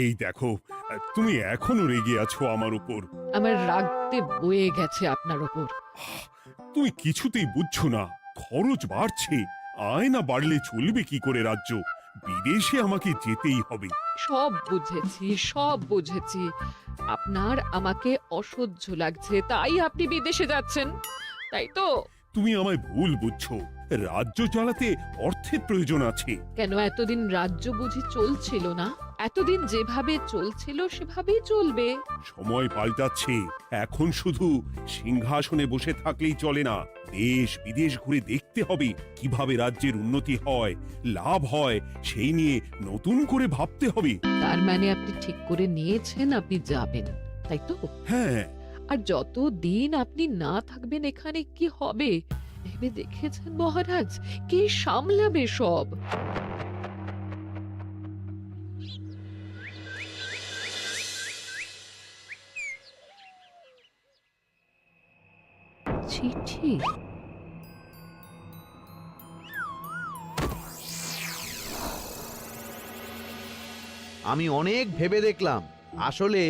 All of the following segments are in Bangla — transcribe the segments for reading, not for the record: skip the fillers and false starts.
এই দেখো, তুমি এখনো রেগে আছো আমার উপর। আমার রাগতে বয়ে গেছে আপনার ওপর। তুমি কিছুতেই বুঝছো না, খরচ বাড়ছে। আয় না বাড়লে চলবে কি করে রাজ্য? বিদেশে আমাকে যেতেই হবে। সব বুঝেছি, সব বুঝেছি। আপনার আমাকে অসহ্য লাগছে, তাই আপনি বিদেশে যাচ্ছেন, তাই তো? তুমি আমায় ভুল বুঝছো। রাজ্য চালাতে অর্থের প্রয়োজন আছে। কেন এতদিন রাজ্য বুঝি চলছিল না? এতদিন যেভাবে চলছিল সেভাবেই চলবে। সময় পাল্টাচ্ছে। এখন শুধু সিংহাসনে বসে থাকলেই চলে না। দেশ বিদেশ ঘুরে দেখতে হবে কিভাবে রাজ্যের উন্নতি হয়, লাভ হয়, সেই নিয়ে নতুন করে ভাবতে হবে। তার মানে আপনি ঠিক করে নিয়েছেন আপনি যাবেন, তাই তো? হ্যাঁ। আর যতদিন আপনি না থাকবেন এখানে কি হবে ভেবে দেখেছেন মহারাজ? কে সামলাবে সব? চিঠি? আমি অনেক ভেবে দেখলাম, আসলে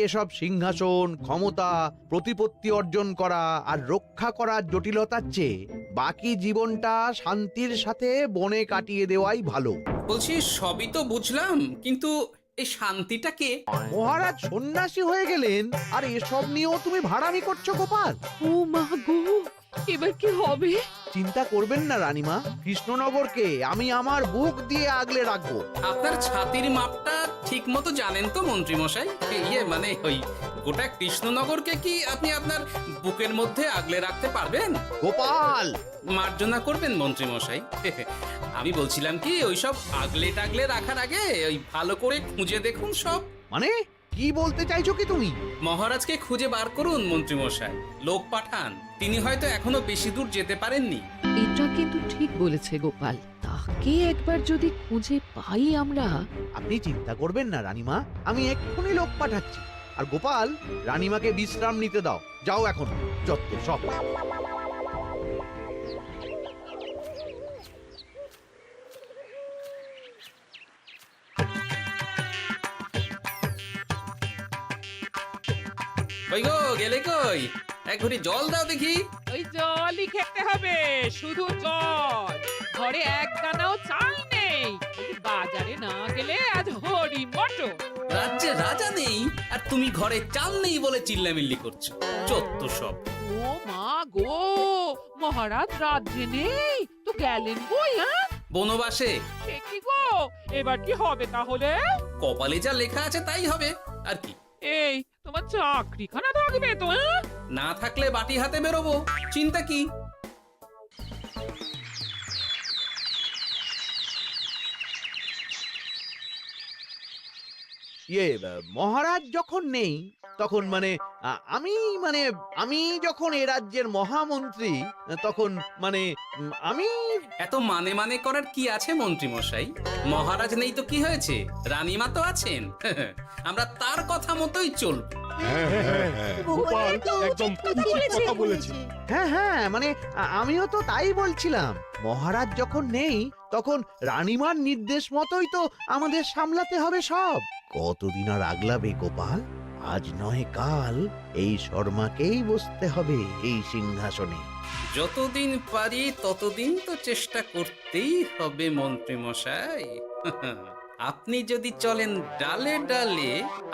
এসব সিংহাসন, ক্ষমতা, প্রতিপত্তি অর্জন করা আর রক্ষা করার জটিলতার চেয়ে বাকি জীবনটা শান্তির সাথে বনে কাটিয়ে দেওয়াই ভালো। বলছি সবই তো বুঝলাম, কিন্তু এই শান্তিটা কে? মহারাজ সন্ন্যাসী হয়ে গেলেন আর এসব নিয়েও তুমি ভাড়ামি করছো গোপাল? ও মা গো, এবার কি হবে? চিন্তা করবেন না রানীমা, কৃষ্ণনগরকে আমি আমার বুক দিয়ে আগলে রাখবো। আপনার ছাতির মাপটা ঠিক মতো জানেন তো মন্ত্রী মশাই? মানে ওই গোটা কৃষ্ণনগরকে কি আপনি আপনার বুকের মধ্যে আগলে রাখতে পারবেন? গোপাল! মার্জনা করবেন মন্ত্রী মশাই। আমি বলছিলাম কি, ওইসব আগলে টাগলে রাখার আগে ওই ভালো করে খুঁজে দেখুন সব। মানে কি বলতে চাইছো কি তুমি? মহারাজকে খুঁজে বার করুন মন্ত্রী মশাই, লোক পাঠান। তিনি হয়তো এখনো বেশি দূর যেতে পারেননি। এটা কিন্তু ঠিক বলেছে গোপাল, তাকে একবার যদি খুঁজে পাই আমরা। আপনি চিন্তা করবেন না রানীমা, আমি এক্ষুনি লোক পাঠাচ্ছি। আর গোপাল, রানীমাকে বিশ্রাম নিতে দাও। যাও এখন, যত সব। কই গো, গেলে কই? এক ঘটি জল দাও দেখি। ওই জলই খেতে হবে, শুধু জল। ঘরে এক দানাও চাল নেই। যদি বাজারে না গেলে আজ হরি মটর। রাজ্যে রাজা নেই আর তুমি ঘরে চাল নেই বলে চিল্লামিল্লি করছো, চত্ব সব। ও মা গো, মহারাজ রাজ্যে নেই তো গেলেন কই? হ্যাঁ, বনবাসে। সে কি গো, এবার কি হবে তাহলে? কপালে যা লেখা আছে তাই হবে, আর কি। এই তোমার চাকরিখানা থাকবে তো? হ্যাঁ, না থাকলে বাটি হাতে বেরোবো, চিন্তা কি? মহারাজ যখন নেই তখন আমি মানে আমি যখন এ রাজ্যের মহামন্ত্রী, তখন আমি এত মানে মানে করার কি আছে মন্ত্রী মশাই? মহারাজ নেই তো কি হয়েছে, রানীমা তো আছেন। আমরা তার কথা মতোই চলব। গোপাল একদম উচিত কথা বলেছে। হ্যাঁ হ্যাঁ, আমিও তো তাই বলছিলাম। মহারাজ যখন নেই তখন রানীমার নির্দেশ মতোই তো আমাদের সামলাতে হবে সব। কতদিন আর আগলাবে গোপাল? আজ নয় কাল এই শর্মাকেই বসতে হবে এই সিংহাসনে। যতদিন পারি ততদিন তো চেষ্টা করতেই হবে মন্ত্রী মশাই। আপনি যদি চলেন ডালে ডালে,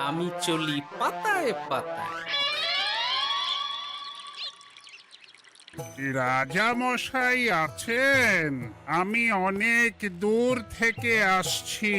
আমি চলি পাতায় পাতায়। রাজা মশাই আছেন? আমি অনেক দূর থেকে আসছি।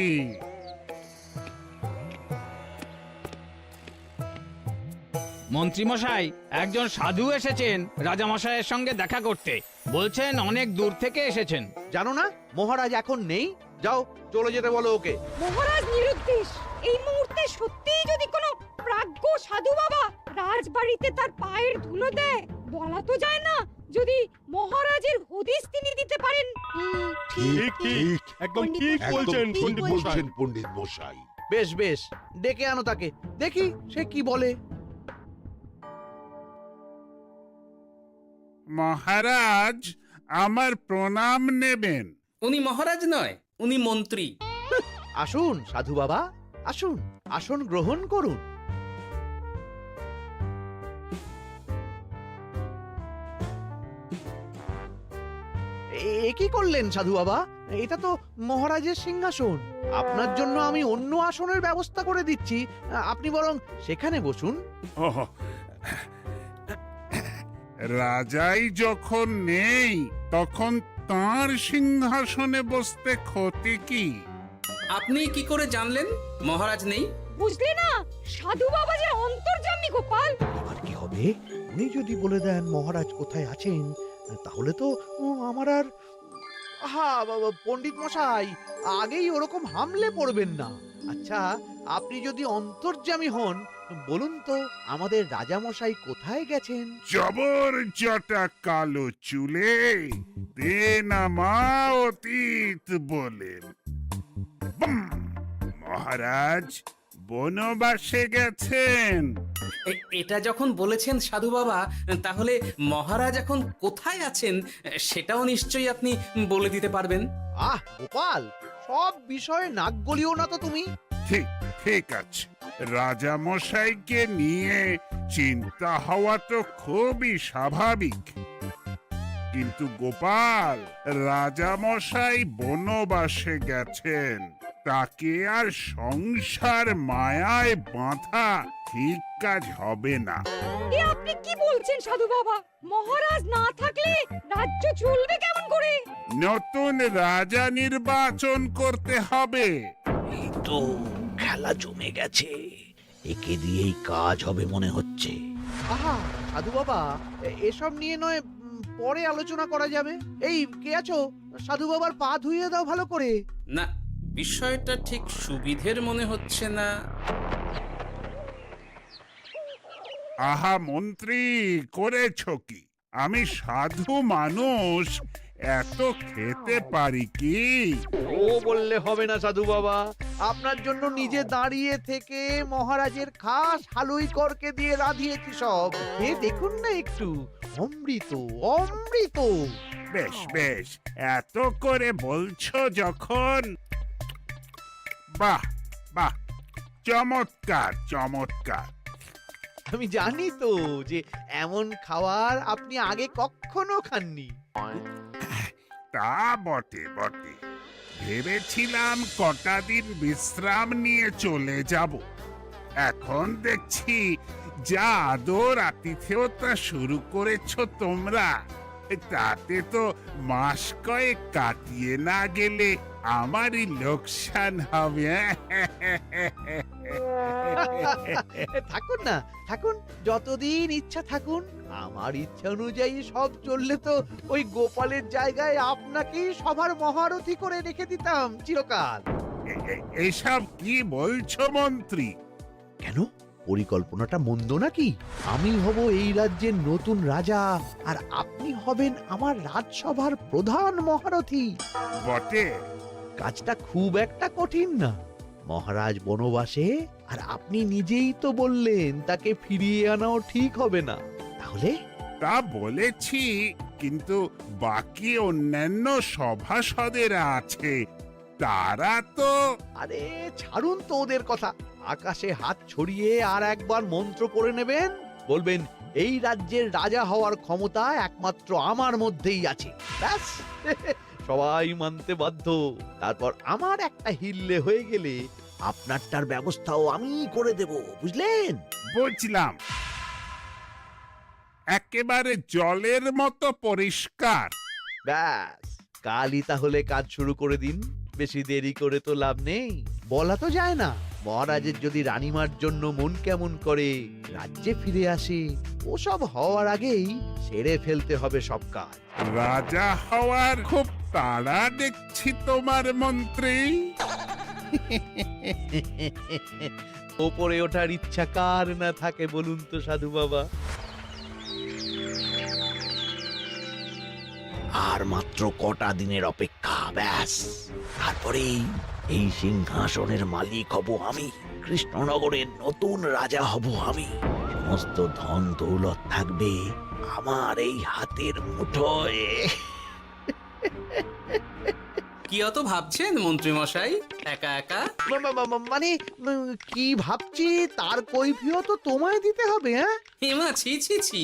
মন্ত্রীমশাই, একজন সাধু এসেছেন রাজামশাইয়ের সঙ্গে দেখা করতে। বলছেন অনেক দূর থেকে এসেছেন। জানো না মহারাজ এখন নেই? যাও, চলে যেতে বলো ওকে। মহারাজ নিরুদ্দেশ। এই মুহূর্তে সত্যিই যদি কোনো প্রাজ্ঞ সাধু বাবা রাজবাড়িতে তার পায়ের ধুলো দেয়, বলা তো যায় না যদি মহারাজের হদিস তিনি দিতে পারেন। ঠিক ঠিক, একদম ঠিক বলছেন পণ্ডিত মশাই। বেশ বেশ, ডেকে আনো তাকে, দেখি সে কি বলে। মহারাজ, আমার প্রণাম নেবেন। উনি মহারাজ নয়, উনি মন্ত্রী। আসুন সাধু বাবা, আসুন, আসন গ্রহণ করুন। এ কি করলেন সাধু বাবা? এটা তো মহারাজের সিংহাসন। আপনার জন্য আমি অন্য আসনের ব্যবস্থা করে দিচ্ছি, আপনি বরং সেখানে বসুন। ওহ, রাজাই যখন নেই তখন তার সিংহাসনে বসতে ক্ষতি কি? আপনি কি করে জানলেন মহারাজ নেই? বুঝলে না, সাধু বাবা যে অন্তর্যামী গোপাল। এবার কি হবে? উনি যদি বলে দেন মহারাজ কোথায় আছেন, তাহলে তো আমার আর বাবা পণ্ডিত মশাই, আগেই ওরকম হামলে পড়বেন না। আচ্ছা, আপনি যদি অন্তর্যামী হন, বলুন তো আমাদের রাজা মশাই কোথায় গেছেন? জবর জটা কালো চুলে দেনামা অতীত বলেন। বুম! মহারাজ বনবাসে গেছেন। এটা যখন বলেছেন সাধু বাবা, তাহলে মহারাজ এখন কোথায় আছেন সেটাও নিশ্চয়ই আপনি বলে দিতে পারবেন। গোপাল, সব বিষয়ে নাক গলিও না তো তুমি। ঠিক ঠিক আছে, রাজা মশাইকে নিয়ে চিন্তা হওয়া তো খুবই স্বাভাবিক, কিন্তু গোপাল, রাজা মশাই বনবাসে গেছেন, তাকে আর সংসার মায়ায় বাঁধা ঠিক কাজ হবে না। এ আপনি কি বলছেন সাধু বাবা? মহারাজ না থাকলে রাজ্য চলবে কেমন করে? নতুন রাজা নির্বাচন করতে হবে। এই তো খেলা জমে গেছে, একে দিয়েই কাজ হবে মনে হচ্ছে। সাধু বাবা, এসব নিয়ে নয় পরে আলোচনা করা যাবে। এই কে আছো? সাধু বাবার পা ধুইয়ে দাও ভালো করে। না, বিষয়টা ঠিক সুবিধের মনে হচ্ছে না। আহা মন্ত্রী, করেছ কি? আমি সাধু মানুষ, এত খেতে পারি কি? ও বললে হবে না সাধু বাবা, আপনার জন্য নিজে দাঁড়িয়ে থেকে মহারাজের খাস হালুই করকে দিয়ে রাঁধিয়েছি সব। দেখুন না একটু, অমৃত অমৃত। বেশ বেশ, এত করে বলছো যখন, বাহ বাহ, চমৎকার চমৎকার। আমি জানি তো যে এমন খাবার আপনি আগে কখনো খাননি। তা বটে বটে, ভেবেছিলাম কটা দিন বিশ্রাম নিয়ে চলে যাব। এখন দেখছি যা আদর আতিথেয়তা শুরু করেছো তোমরা, তাতে তো মাস কয়েক কাটিয়ে না গেলে আমারই লোকসান হবে। থাকুন না, থাকুন, যতদিন ইচ্ছা থাকুন। আমার ইচ্ছা অনুযায়ী সব চললে তো ওই গোপালের জায়গায় আপনাকেই সবার মহারথী করে রেখে দিতাম চিরকাল। এসব কি বলছো মন্ত্রী? কেন, পরিকল্পনাটা মন্দ নাকি? আমি হব এই রাজ্যের নতুন রাজা, আর আপনি হবেন আমার রাজসভার প্রধান মহারথী। বটে, কাজটা খুব একটা কঠিন না। মহারাজ বনবাসে, আর আপনি নিজেই তো বললেন তাকে ফিরিয়ে আনাও ঠিক হবে না। তাহলে তা বলেছি, কিন্তু বাকি অন্যান্য সভাসদেরা আছে, তারা তো। আরে ছাড়ুন তো ওদের কথা। আকাশে হাত ছড়িয়ে আর একবার মন্ত্র পড়ে নেবেন, বলবেন এই রাজ্যের রাজা হওয়ার ক্ষমতা একমাত্র আমার মধ্যেই আছে। ব্যাস, সবাই মানতে বাধ্য। তারপর আমার একটা হিল্লে হয়ে গেলে আপনারটার ব্যবস্থাও আমি করে দেব, বুঝলেন? বুঝলাম, একেবারে জলের মতো পরিষ্কার। ব্যাস, কালই তাহলে কাজ শুরু করে দিন। বেশি দেরি করে তো লাভ নেই। বলা তো যায় না, মহারাজের যদি রানীমার জন্য মন কেমন করে, রাজ্যে ফিরে আসে, ওসব হওয়ার আগেই সেরে ফেলতে হবে সব কাজ। রাজা হওয়ার খুব তাড়া দেখছি তোমার মন্ত্রী। ওপরে ওঠার ইচ্ছা কার না থাকে বলুন তো সাধু বাবা? আর মাত্র কটা দিনের অপেক্ষা, ব্যাস, তারপরেই এই সিংহাসনের মালিক হব আমি। কৃষ্ণনগরের নতুন রাজা হব আমি। সমস্ত ধন দৌলত থাকবে আমার এই হাতের মুঠোয়। কি অত ভাবছেন মন্ত্রী মশাই একা একা? মানে কি ভাবছি তার কৈফিয়ত তো তোমায় দিতে হবে, হ্যাঁ? হিমা ছি ছি ছি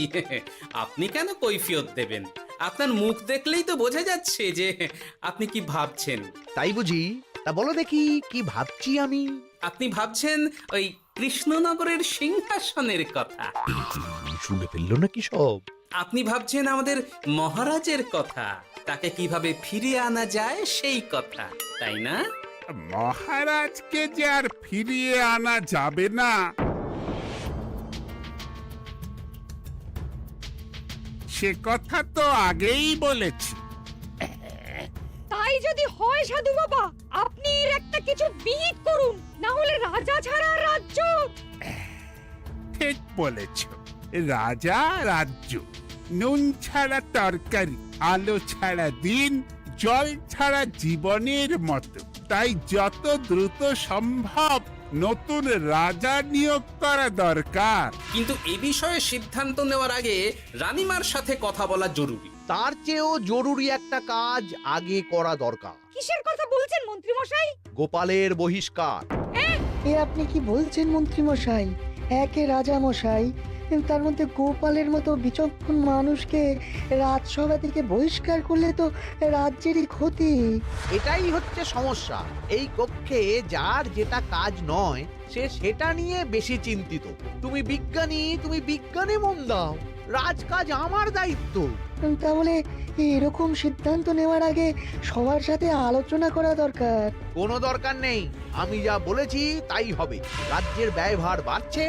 আপনি কেন কৈফিয়ত দেবেন? আপনার মুখ দেখলেই তো বোঝা যাচ্ছে যে আপনি কি ভাবছেন। তাই বুঝি? তা বলো দেখি কি ভাবছি আমি। আপনি ভাবছেন ওই কৃষ্ণনগরের সিংহাসনের কথা। শুনে ফেললো নাকি সব? আপনি ভাবছেন আমাদের মহারাজের কথা, তাকে কিভাবে ফিরিয়ে আনা যায় সেই কথা, তাই না? মহারাজকে যে আর ফিরিয়ে আনা যাবে না, সে কথা তো আগেই বলেছি। তাই যদি হয় সাধু বাবা, আপনি এর একটা কিছু বিহিত করুন, না হলে রাজা ছাড়া রাজ্য। ঠিক বলেছ, রাজা রাজ্য, নুন ছাড়া তরকারি, আলো ছাড়া দিন, জল ছাড়া জীবনের মতো। তাই যত দ্রুত সম্ভব নতুন রাজা নিয়োগ করা দরকার। কিন্তু এ বিষয়ে সিদ্ধান্ত নেওয়ার আগে রানীমার সাথে কথা বলা জরুরি। তার চেয়েও জরুরি একটা কাজ আগে করা দরকার। কিসের কথা বলছেন মন্ত্রী মশাই? গোপালের বহিষ্কার। এ আপনি কি বলছেন মন্ত্রী মশাই? একে রাজা মশাই, তার মধ্যে গোপালের মতো বিচক্ষণ মানুষকে রাজসভা থেকে বহিষ্কার করলে তো রাজ্যেরই ক্ষতি। এটাই হচ্ছে সমস্যা। এই কক্ষে যার যেটা কাজ নয় সে সেটা নিয়ে বেশি চিন্তিত। তুমি বিজ্ঞানে মন দাও, রাজকাজ আমার দায়িত্ব। তাহলে এরকম সিদ্ধান্ত নেওয়ার আগে সবার সাথে আলোচনা করা দরকার। কোনো দরকার নেই, আমি যা বলেছি তাই হবে। রাজ্যের ব্যয়ভার বাড়ছে,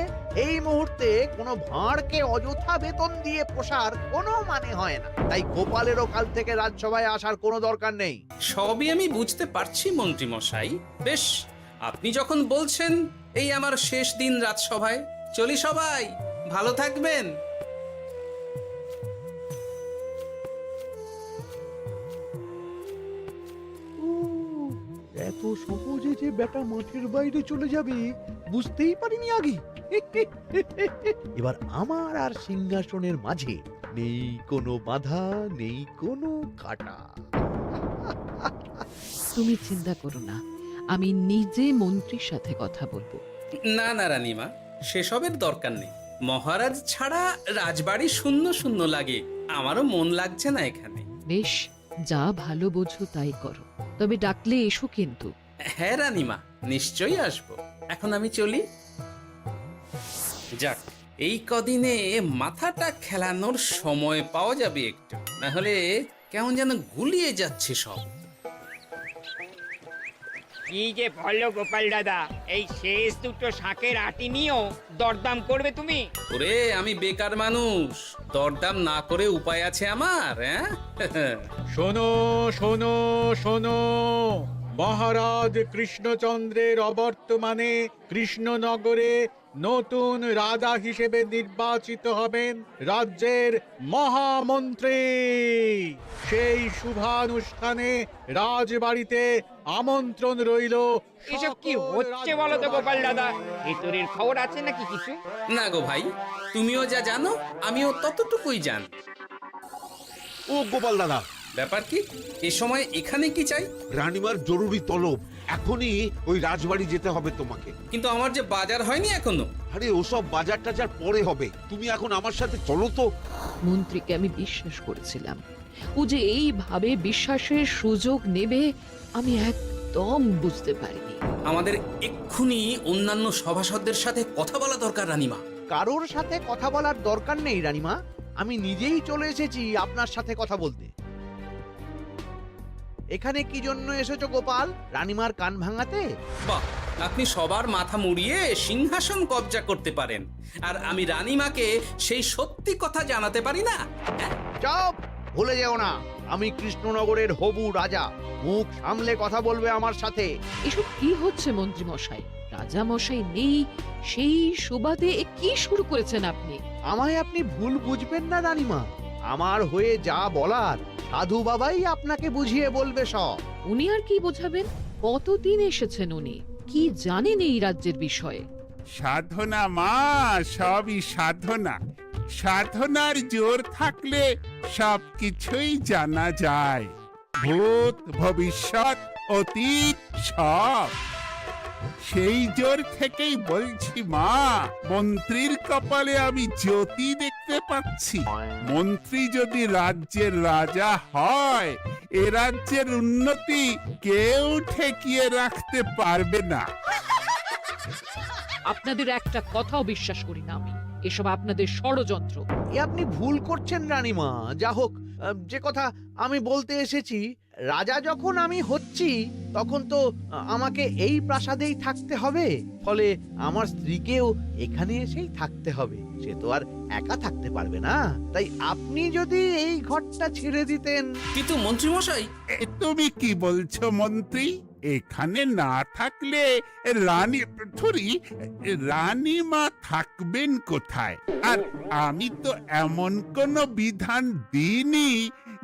এই মুহূর্তে কোনো ভাঁড়কে অযথা বেতন দিয়ে পোষার কোনো মানে হয় না। তাই গোপালেরও কাল থেকে রাজসভায় আসার কোনো দরকার নেই। সবই আমি বুঝতে পারছি মন্ত্রী মশাই। বেশ, আপনি যখন বলছেন, এই আমার শেষ দিন রাজসভায়, চলি সবাই, ভালো থাকবেন। এত সহজে যে বেটা মাঠের বাইরে চলে যাবে বুঝতেই পারিনি আগে। এবার আমার আর সিংহাসনের মাঝে নেই কোনো বাধা, নেই কোনো কাটা। তুমি চিন্তা করো না, আমি নিজে মন্ত্রীর সাথে কথা বলবো। না না রানীমা, সেসবের দরকার নেই। মহারাজ ছাড়া রাজবাড়ি শূন্য শূন্য লাগে, আমারও মন লাগছে না এখানে। বেশ, যা ভালো বোঝো তাই করো, তবে ডাকলে এসো কিন্তু। হ্যাঁ রানীমা, নিশ্চয়ই আসবো। এখন আমি চলি। যাক, এই কদিনে মাথাটা খেলানোর সময় পাওয়া যাবে একটু, না হলে কেমন যেন গুলিয়ে যাচ্ছে সব। কি যে বলো গোপাল দাদা, এই শেষ দুটো শাকের আটি নিয়েও দরদাম করবে তুমি? ওরে, আমি বেকার মানুষ, দরদাম না করে উপায় আছে আমার? হ্যাঁ শোনো শোনো শোনো, মহারাজ কৃষ্ণচন্দ্রের অবর্তমানে কৃষ্ণনগরে নতুন রাজা হিসেবে নির্বাচিত হবেন রাজ্যের মহামন্ত্রী। সেই শুভানুষ্ঠানে রাজবাড়িতে আমন্ত্রণ রইল। এসব কি হচ্ছে বলো তো গোপাল দাদা? ভিতরের খবর আছে নাকি কিছু? না গো ভাই, তুমিও যা জানো আমিও ততটুকুই জানি। ও গোপাল দাদা, ব্যাপার কি? এ সময় এখানে কি চাই? রানীমার জরুরি তলব, এখনই ওই রাজবাড়ি যেতে হবে তোমাকে। কিন্তু আমার যে বাজার হয়নি এখনো। আরে ওসব বাজার টাজার পরে হবে, তুমি এখন আমার সাথে চলো তো। মন্ত্রীকে আমি বিশ্বাস করেছিলাম, ও যে এইভাবে বিশ্বাসের সুযোগ নেবে আমি একদম বুঝতে পারিনি। আমাদের এক্ষুনি অন্যান্য সভাসদদের সাথে কথা বলা দরকার রানীমা। কারোর সাথে কথা বলার দরকার নেই রানীমা, আমি নিজেই চলে এসেছি আপনার সাথে কথা বলতে। এখানে কি জন্য এসেছো গোপাল? রানীমার কান ভাঙাতে? বাহ, আপনি সবার মাথা মুড়িয়ে সিংহাসন কবজা করতে পারেন, আর আমি রানীমাকে সেই সত্যি কথা জানাতে পারি না? চুপ! ভুলে যেও না, আমি কৃষ্ণনগরের হবু রাজা। মুখ সামলে কথা বলবে আমার সাথে। এসব কি হচ্ছে মন্ত্রী মশাই? রাজা মশাই নেই, সেই সুবাদে এ কি শুরু করেছেন আপনি? আমায় আপনি ভুল বুঝবেন না রানীমা, আমার হয়ে যা বলার সাধু বাবাই আপনাকে বুঝিয়ে বলবে সব। উনি আর কি বোঝাবেন? কতদিন এসেছেন উনি, কি জানেন এই রাজ্যের বিষয়ে? সাধনা মা, সবই সাধনা। সাধনার জোর থাকলে সবকিছুই জানা যায়। ভূত ভবিষ্যৎ অতীত সব। সেই জোর থেকেই বলছি মা, মন্ত্রীর কপালে আমি জ্যোতি দেখতে পাচ্ছি। মন্ত্রী যদি রাজ্যের রাজা হয়, এ রাজ্যের উন্নতি কেউ ঠেকিয়ে রাখতে পারবে না। আপনাদের একটা কথাও বিশ্বাস করি না আমি, এসব আপনাদের ষড়যন্ত্র। এ আপনি ভুল করছেন রানীমা। যা হোক, যে কথা আমি বলতে এসেছি, রাজা যখন আমি হচ্ছি তখন তো আমাকে এই প্রাসাদেই থাকতে হবে, ফলে আমার স্ত্রীকেও এখানে এসেই থাকতে হবে। সে তো আর একা থাকতে পারবে না। তাই আপনি যদি এই ঘরটা ছেড়ে দিতেন। কিন্তু মন্ত্রীমশাই, তুমি কি বলছো মন্ত্রী? এখানে না থাকলে রানীমা থাকবেন কোথায়? আর আমি তো এমন কোন বিধান দিইনি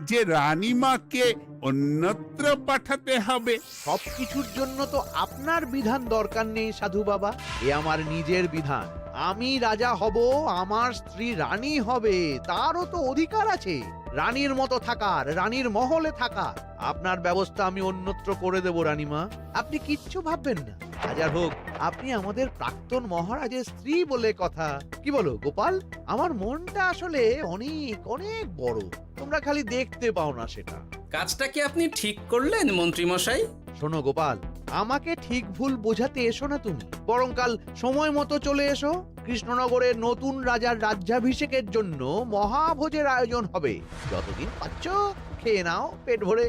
যে রানীমাকে অন্যত্র পাঠাতে হবে। সবকিছুর জন্য তো আপনার বিধান দরকার নেই সাধু বাবা, এ আমার নিজের বিধান। আমি রাজা হব, আমার স্ত্রী রানী হবে, তারও তো অধিকার আছে রানীর মতো থাকার, রানীর মহলে থাকার। আপনার ব্যবস্থা আমি অন্যত্র করে দেব রানীমা, আপনি কিচ্ছু ভাববেন না। হাজার হোক আপনি আমাদের প্রাক্তন মহারাজের স্ত্রী বলে কথা। কি বলো গোপাল? আমার মনটা আসলে অনেক অনেক বড়, তোমরা খালি দেখতে পাও না সেটা। কাজটা কি আপনি ঠিক করলেন মন্ত্রীমশাই? শোনো গোপাল, আমাকে ঠিক ভুল বোঝাতে এসো না তুমি, বরং কাল সময় মতো চলে এসো। কৃষ্ণনগরের নতুন রাজার রাজ্যাভিষেকের জন্য মহাভোজের আয়োজন হবে। যতদিন পাচ্ছ খেয়ে নাও পেট ভরে।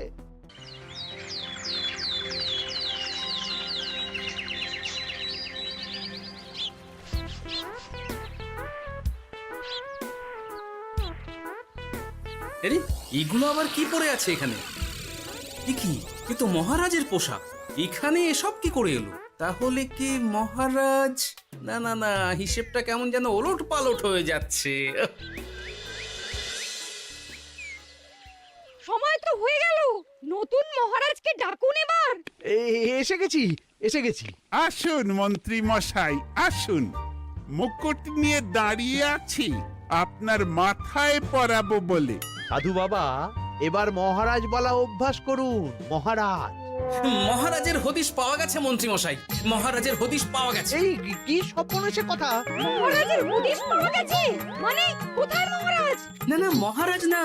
আরে এগুলো আবার কি পরে আছে এখানে? কি এ তো মহারাজের পোশাক। এখানে এসব কি করে এলো? তাহলে কি মহারাজ? না না না, হিসেবটা কেমন যেন ওলট পালট হয়ে যাচ্ছে। সময় তো হয়ে গেল, নতুন মহারাজকে ডাকুন এবার। এসে গেছি, এসে গেছি। আসুন মন্ত্রী মশাই, আসুন। মুকুট নিয়ে দাঁড়িয়ে আছি আপনার মাথায় পরাবো বলে। সাধু বাবা, এবার মহারাজ বলা অভ্যাস করুন। মহারাজ। মহারাজের হদিশ পাওয়া গেছে মন্ত্রীমশাই, মহারাজের হদিশ পাওয়া গেছে। এই কি স্বপ্নেছে কথা? মহারাজের হদিশ পাওয়া গেছে মানে কোথায় মহারাজ? না না, মহারাজ না,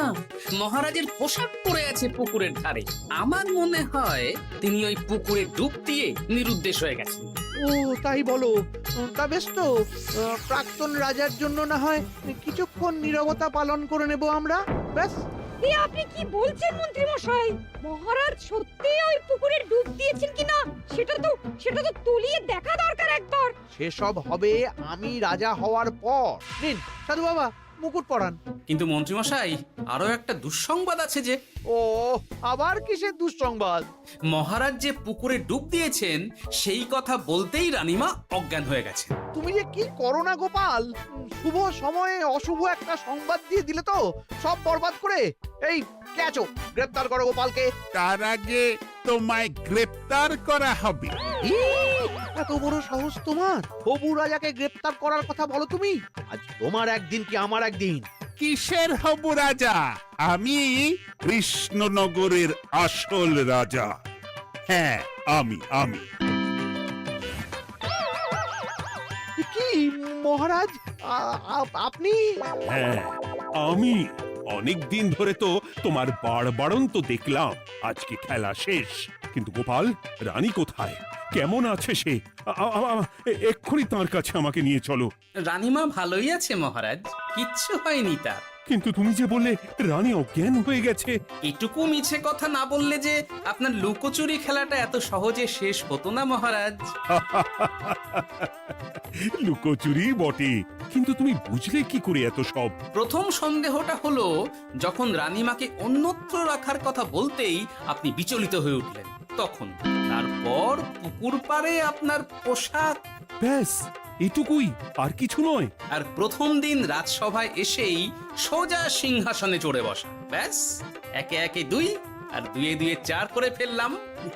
মহারাজের পোশাক পরে আছে পুকুরের ধারে। আমার মনে হয় তিনি ওই পুকুরে ডুব দিয়ে নিরুদ্দেশ হয়ে গেছেন। ও তাই বলো? তা বেশ তো, প্রাক্তন রাজার জন্য না হয় কিছুক্ষণ নীরবতা পালন করে নেব আমরা, ব্যাস। এ আপনি কি বলছেন মন্ত্রী মশাই? মহারাজ সত্যি ওই পুকুরে ডুব দিয়েছেন কিনা সেটা তো তলিয়ে দেখা দরকার একবার। সেসব হবে আমি রাজা হওয়ার পর। নিন সাধু বাবা, মুকুট পরান। কিন্তু মন্ত্রীমশাই, আরো একটা দুঃসংবাদ আছে যে। ও আবার কিসের দুঃসংবাদ? মহারাজ যে পুকুরে ডুব দিয়েছেন সেই কথা বলতেই রানীমা অজ্ঞান হয়ে গেছে। তুমি যে কি করো না গোপাল, শুভ সময়ে অশুভ একটা সংবাদ দিয়ে দিলে তো সব বরবাদ করে। এই কে আছো? গ্রেপ্তার করো গোপালকে। তার আগে তোমায় গ্রেপ্তার করা হবে। এত বড় সাহস তোমার? হবু রাজাকে গ্রেপ্তার করার কথা বলো তুমি? আজ তোমার একদিন কি আমার একদিন। কিসের হবু রাজা? আমি কৃষ্ণনগরের আসল রাজা। হ্যাঁ, আমি। কি মহারাজ, আপনি? হ্যাঁ, আমি। অনেক দিন ধরে তো তোমার বাড়বাড়ন্ত দেখলাম, আজকে খেলা শেষ। কিন্তু গোপাল, রানী কোথায়? কেমন আছে সে? এক্ষুনি তার কাছে আমাকে নিয়ে চলো। রানীমা ভালোই আছে মহারাজ, কিচ্ছু হয়নি তার। কিন্তু তুমি যে বললে রানী অজ্ঞান হয়ে গেছে। এটুকু মিছে কথা না বললে যে আপনার লুকোচুরি খেলাটা এত সহজে শেষ হতো না মহারাজ। লুকোচুরি বটে, কিন্তু তুমি বুঝলে কি করে এত সব? প্রথম সন্দেহটা হলো যখন রানীমাকে অন্যত্র রাখার কথা বলতেই আপনি বিচলিত হয়ে উঠলেন, তখন। তারপর পুকুর পাড়ে আপনার পোশাক। ব্যাস এটুকুই, আর কিছু নয়। আর প্রথম দিন রাজসভায় এসেই সোজা সিংহাসনে চড়ে বসা। ব্যাস, একে একে 2 আর 2 এ 2 4 করে ফেললাম।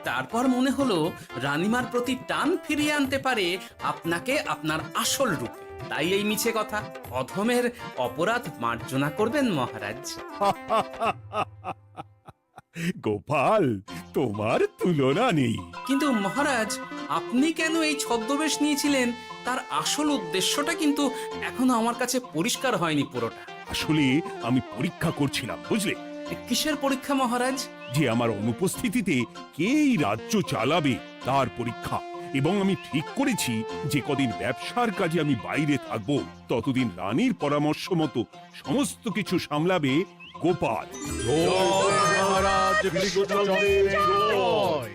তারপর মনে হলো রানীমার প্রতি টান ফিরিয়ে আনতে পারে আপনাকে আপনার আসল রূপে। তাই এই মিছে কথা। অধমের অপরাধ মার্জনা করবেন মহারাজ। গোপাল, তোমার তুলনা নেই। কিন্তু মহারাজ, আপনি কেন এই ছদ্মবেশ নিয়েছিলেন তার আসল উদ্দেশ্যটা কিন্তু এখনো আমার কাছে পরিষ্কার হয়নি পুরোটা। আসলে আমি পরীক্ষা করছিলাম, বুঝলে, কিসের পরীক্ষা মহারাজ? যে আমার অনুপস্থিতিতে কে এই রাজ্য চালাবে তার পরীক্ষা। এবং আমি ঠিক করেছি যে কদিন ব্যবসার কাজে আমি বাইরে থাকবো ততদিন রানীর পরামর্শ মতো সমস্ত কিছু সামলাবে গোপাল। মহারাজ কৃষ্ণচন্দ্রের জয়।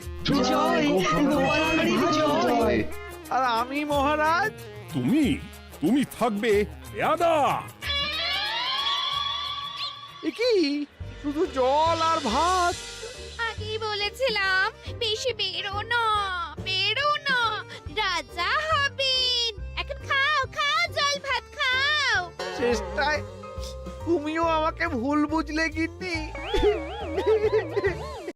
জয়, গোপালের জয়। আর আমি মহারাজ? তুমি থাকবে পেয়াদা। এ কি, শুধু জল আর ভাত? আগেই বলেছিলাম বেশি বেরো না, বেরো না, রাজা হবেন। এখন খাও খাও, জল ভাত খাও। চেষ্টায় তুমিও আমাকে ভুল বুঝলে গিন্নি।